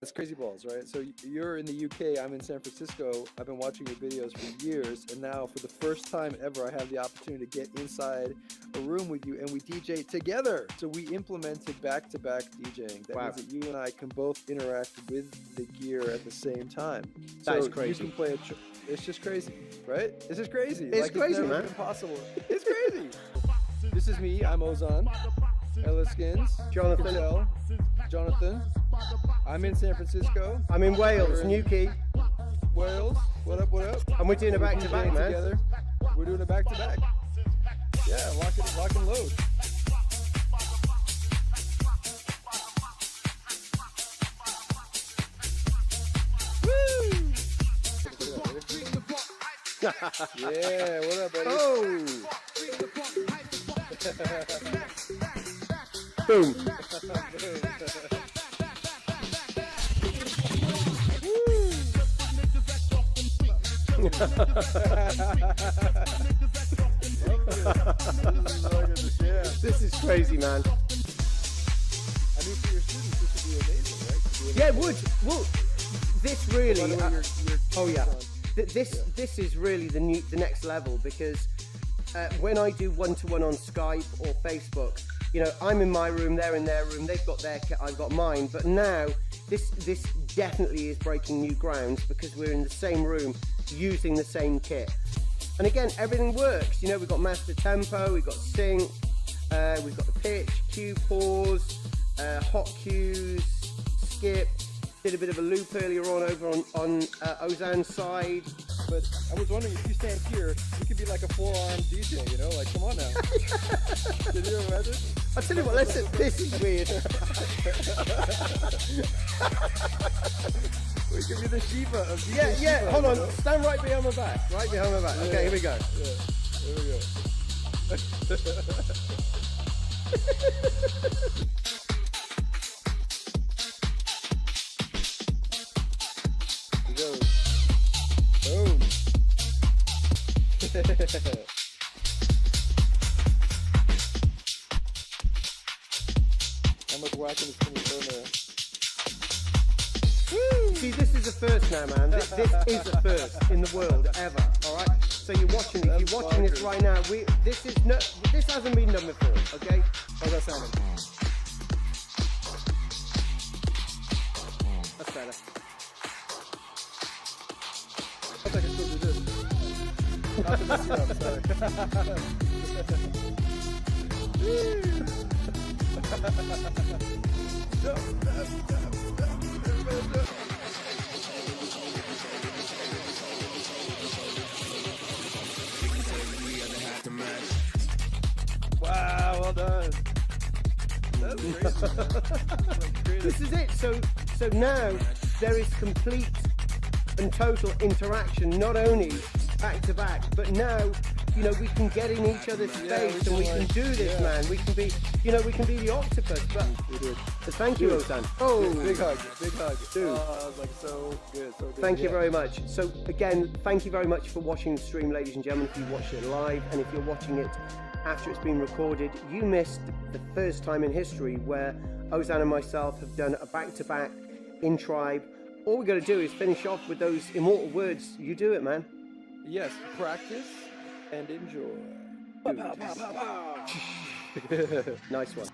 It's crazy balls, right? So you're in the UK, I'm in San Francisco. I've been watching your videos for years, and now for the first time ever, I have the opportunity to get inside a room with you, and we DJ together. So we implemented back-to-back DJing. That means that you and I can both interact with the gear at the same time. That is crazy. You can play it's just crazy, right? It's just crazy. It's crazy, it's never man. been possible. It's crazy. This is me. I'm Ozan. Ellaskins. Jonathan. I'm in San Francisco. I'm in Wales, Newquay. Wales. What up, what up? And we're doing a back-to-back, man. Together. We're doing a back-to-back. Yeah, lock and load. Woo! Yeah, what up, buddy? Oh! Boom. This is crazy, man. I mean, for your students, this would be amazing, right? Yeah, it would. Well, this really. Oh yeah. This is really the next level, because when I do one-to-one on Skype or Facebook, you know, I'm in my room, they're in their room, they've got their kit, I've got mine. But now this definitely is breaking new grounds, because we're in the same room using the same kit. And again, everything works. You know, we've got master tempo, we've got sync, we've got the pitch, cue, pause, hot cues, skip. Did a bit of a loop earlier on over on Ozan's side. But I was wondering, if you stand here, you could be like a full-on DJ, you know? Like, come on now. Can you imagine? I'll tell you what, listen, this is weird. We could be the Shiva of DJ Yeah, Shiva, hold on. know? Stand right behind my back. Right behind my back. Yeah. Okay, here we go. Yeah, here we go. Boom. How much whacking is coming from there? Woo! See, this is a first now, man. This is a first in the world ever. All right. So you're watching. If you're watching this right now, this hasn't been done before. Okay. How's that sounding? That's better. I think I can still do this. Not to mess you up, sorry. Wow, well done. That's crazy. This is it. So now there is complete and total interaction, not only back to back, but now, you know, we can get in each other's space, and we can do this, man. We can be, you know, we can be the octopus. But we did. So thank you, Ozan. Oh, big hug, dude. Dude. Oh, I was like, so good. Thank you very much. So again, thank you very much for watching the stream, ladies and gentlemen. If you watched it live, and if you're watching it after it's been recorded, you missed the first time in history where Ozan and myself have done a back-to-back in Tribe. All we got to do is finish off with those immortal words. You do it, man. Yes, practice and enjoy. Nice one.